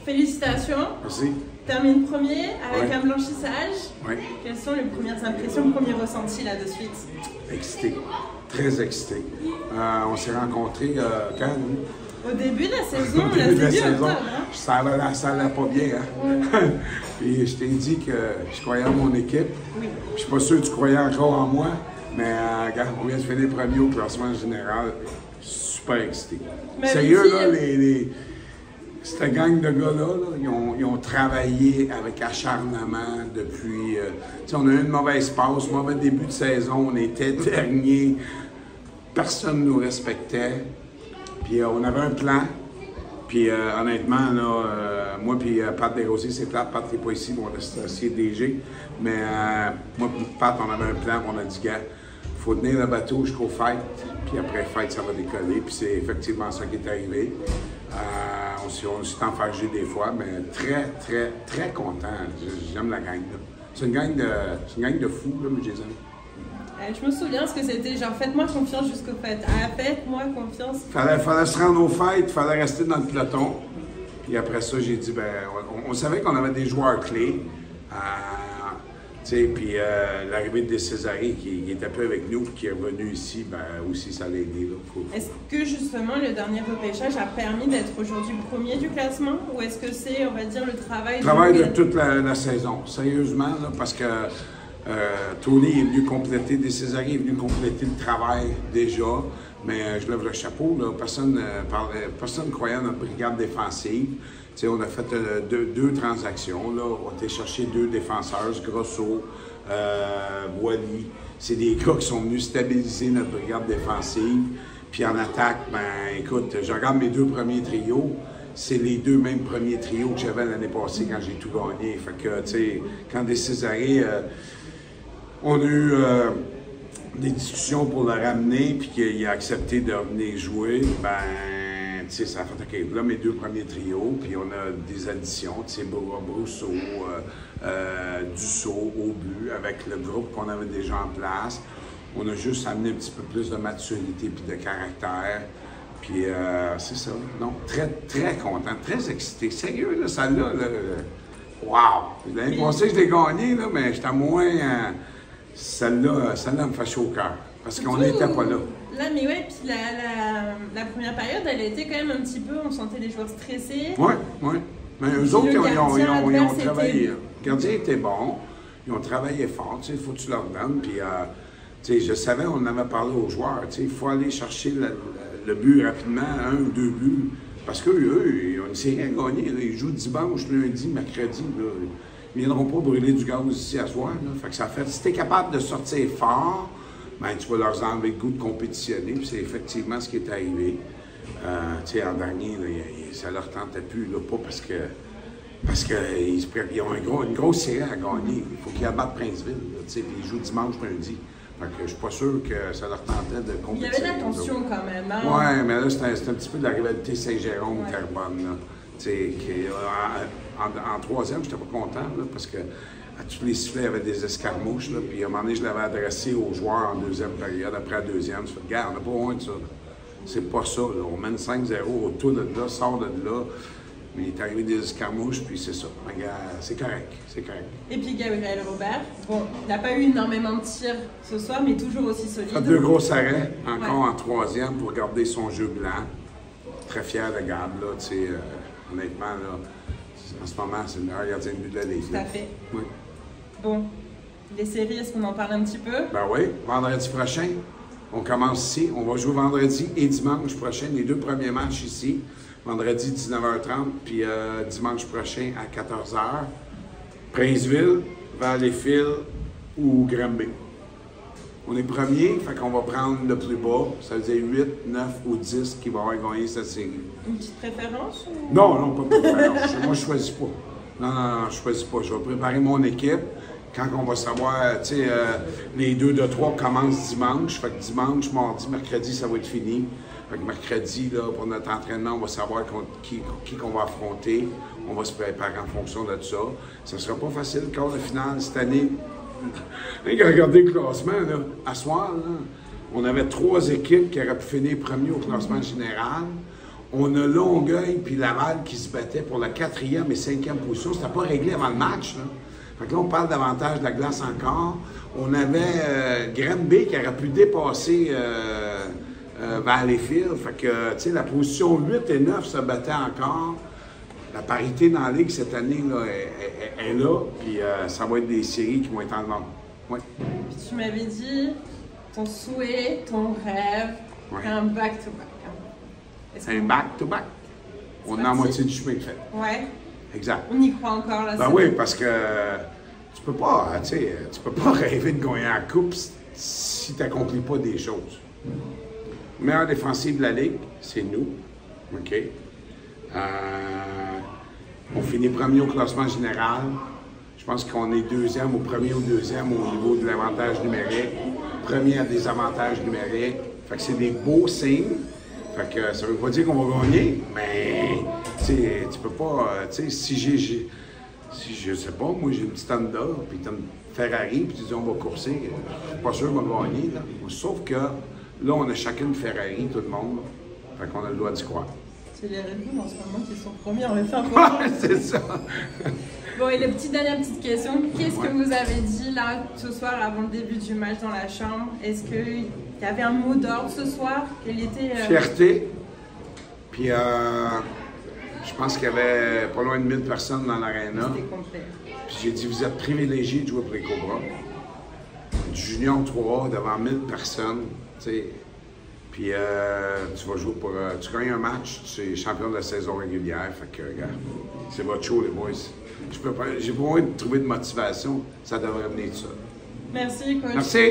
Félicitations. Merci. Termine premier avec un blanchissage. Oui. Quelles sont les premières impressions, premiers ressentis là de suite? Excité. Très excité. On s'est rencontrés quand? Au début de la saison, Au début de la saison. octobre, hein? Ça allait pas bien. Hein? Puis je t'ai dit que je croyais en mon équipe. Oui. Je suis pas sûr que tu croyais encore en moi, mais regarde, on vient de finir premier au classement général. Super excité. Mais Sérieux, oui, là, cette gang de gars-là, ils ont travaillé avec acharnement depuis... on a eu une mauvaise passe, mauvais début de saison, on était dernier, personne ne nous respectait. Puis on avait un plan. Puis honnêtement, là, moi puis Pat Desrosiers, c'est plate, Pat n'est pas ici, mon associé DG. Mais moi puis Pat, on avait un plan, on a dit, gars, il faut tenir le bateau jusqu'au fêtes, puis après fête, ça va décoller. Puis c'est effectivement ça qui est arrivé. On s'est enfargé des fois, mais très, très, très content. J'aime la gang. C'est une gang de fous, là, mais je les aime. Je me souviens ce que c'était, genre faites-moi confiance jusqu'au fêtes. Ah, faites-moi confiance. Fallait se rendre aux fêtes, fallait rester dans le peloton. Puis après ça, j'ai dit, ben, on savait qu'on avait des joueurs clés. Puis l'arrivée de Césaré qui était peu avec nous, qui est revenu ici, ben aussi ça l'a aidé. Est-ce que justement le dernier repêchage a permis d'être aujourd'hui premier du classement? Ou est-ce que c'est, on va dire, le travail de toute la saison, sérieusement, là, parce que Tony est venu compléter, Césaré est venu compléter le travail déjà, mais je lève le chapeau, là, personne ne croyait à notre brigade défensive. T'sais, on a fait deux transactions, là. On a été chercher 2 défenseurs, Grosso, Boily. C'est des gars qui sont venus stabiliser notre brigade défensive. Puis en attaque, ben écoute, je regarde mes 2 premiers trios. C'est les 2 mêmes premiers trios que j'avais l'année passée quand j'ai tout gagné. Fait que, tu sais, quand Césaré, on a eu des discussions pour le ramener, puis qu'il a accepté de venir jouer, ben, tu sais, ça a fait OK. Là, mes 2 premiers trios, puis on a des additions, tu sais, Brousseau, Dussault au but, avec le groupe qu'on avait déjà en place. On a juste amené un petit peu plus de maturité puis de caractère. Puis c'est ça. Non, très, très content, très excité. Sérieux, là, celle-là, wow! L'année passée, je l'ai gagné, là, mais j'étais moins... Celle-là me fait chaud au cœur, parce qu'on n'était pas là. Là, mais ouais, puis la première période, elle a été quand même un petit peu, on sentait les joueurs stressés. Oui. Mais eux autres, ils ont travaillé. Le gardien était bon, ils ont travaillé fort, tu sais, il faut que tu leur donnes. Puis, tu sais, je savais, on en avait parlé aux joueurs, tu sais, il faut aller chercher le but rapidement, 1 ou 2 buts. Parce qu'eux, ils ont une série à gagner. Là. Ils jouent dimanche, lundi, mercredi. Là. Ils ne viendront pas brûler du gaz ici à soir. Là. Fait que ça fait, si tu es capable de sortir fort, ben, tu vas leur enlever le goût de compétitionner. Puis c'est effectivement ce qui est arrivé. Tu sais, en dernier, là, ça ne leur tentait plus. Là, pas parce qu'ils ont une grosse série à gagner. Il faut qu'ils abattent Princeville. Là, puis ils jouent dimanche, lundi. Fait que je suis pas sûr que ça leur tentait de compétitionner. Il y avait de la tension quand même. Hein? Oui, mais là, c'est un petit peu de la rivalité Saint-Jérôme-Terrebonne. En troisième, je n'étais pas content, là, parce que à tous les sifflets, il y avait des escarmouches. Là, puis à un moment donné, je l'avais adressé aux joueurs en 2e période. Après la 2e, je fais, regarde, on n'a pas loin de ça. C'est pas ça. Là. On mène 5-0 autour de là, sort de là. Mais il est arrivé des escarmouches, puis c'est ça. Regarde, c'est correct. Et puis Gabriel Robert, bon, il n'a pas eu énormément de tirs ce soir, mais toujours aussi solide. Il a 2 gros arrêts, encore en 3e pour garder son jeu blanc. Très fier de Gab, là, tu sais, honnêtement, là. En ce moment, c'est le meilleur gardien de but de la Ligue. Tout à fait. Oui. Bon, les séries, est-ce qu'on en parle un petit peu? Ben oui, vendredi prochain, on commence ici. On va jouer vendredi et dimanche prochain, les 2 premiers matchs ici. Vendredi 19h30, puis dimanche prochain à 14h. Princeville, Valleyfield ou Granby. On est premier, fait qu'on va prendre le plus bas. Ça veut dire 8, 9 ou 10 qui vont avoir gagné cette série. Une petite préférence? Ou... Non, pas de préférence. Moi, je ne choisis pas. Non, je ne choisis pas. Je vais préparer mon équipe. Quand on va savoir, tu sais, les 2 de 3 commencent dimanche. Fait que dimanche, mardi, mercredi, ça va être fini. Fait que mercredi, là, pour notre entraînement, on va savoir qui qu'on va affronter. On va se préparer en fonction de ça. Ça ne sera pas facile, le quart de finale cette année. Regardez le classement, là. À soir, là, on avait 3 équipes qui auraient pu finir premier au classement général. On a Longueuil puis Laval qui se battaient pour la 4e et 5e position. C'était pas réglé avant le match, là. Fait que là, on parle davantage de la glace encore. On avait Granby qui aurait pu dépasser Valleyfield. Fait que, tu sais, la position 8 et 9 se battait encore. La parité dans la Ligue cette année là, est là, puis ça va être des séries qui vont être en demande. Oui. Puis tu m'avais dit ton souhait, ton rêve, un back-to-back. Un back-to-back. On est en moitié du chemin de fait. Ouais. Exact. On y croit encore là. Ben oui, parce que tu peux pas rêver de gagner la coupe si tu n'accomplis pas des choses. Meilleure défensive de la Ligue, c'est nous. OK? On finit premier au classement général. Je pense qu'on est deuxième ou premier ou deuxième au niveau de l'avantage numérique. Premier à des avantages numériques. Fait que c'est des beaux signes. Fait que ça veut pas dire qu'on va gagner, mais tu peux pas, si je sais pas, moi j'ai une petite Honda, puis tu as une Ferrari, puis tu dis on va courser, je suis pas sûr qu'on va gagner. Là. Sauf que là, on a chacun une Ferrari, tout le monde. Fait qu'on a le droit d'y croire. C'est les Red Bull en ce moment qui sont premiers en F1. Ouais, c'est ça. Bon, et dernière petite question. Qu'est-ce que vous avez dit là ce soir avant le début du match dans la chambre? Est-ce qu'il y avait un mot d'ordre ce soir? Quel était, Fierté. Puis je pense qu'il y avait pas loin de 1000 personnes dans l'aréna. C'était complet. Puis j'ai dit, vous êtes privilégiés de jouer pour les Cobras. Du Junior 3 devant 1000 personnes, tu sais. Puis tu vas jouer pour. Tu gagnes un match, tu es champion de la saison régulière. Fait que, regarde, c'est votre show, les boys. J'ai pas envie de trouver de motivation, ça devrait venir de ça. Merci, coach. Merci.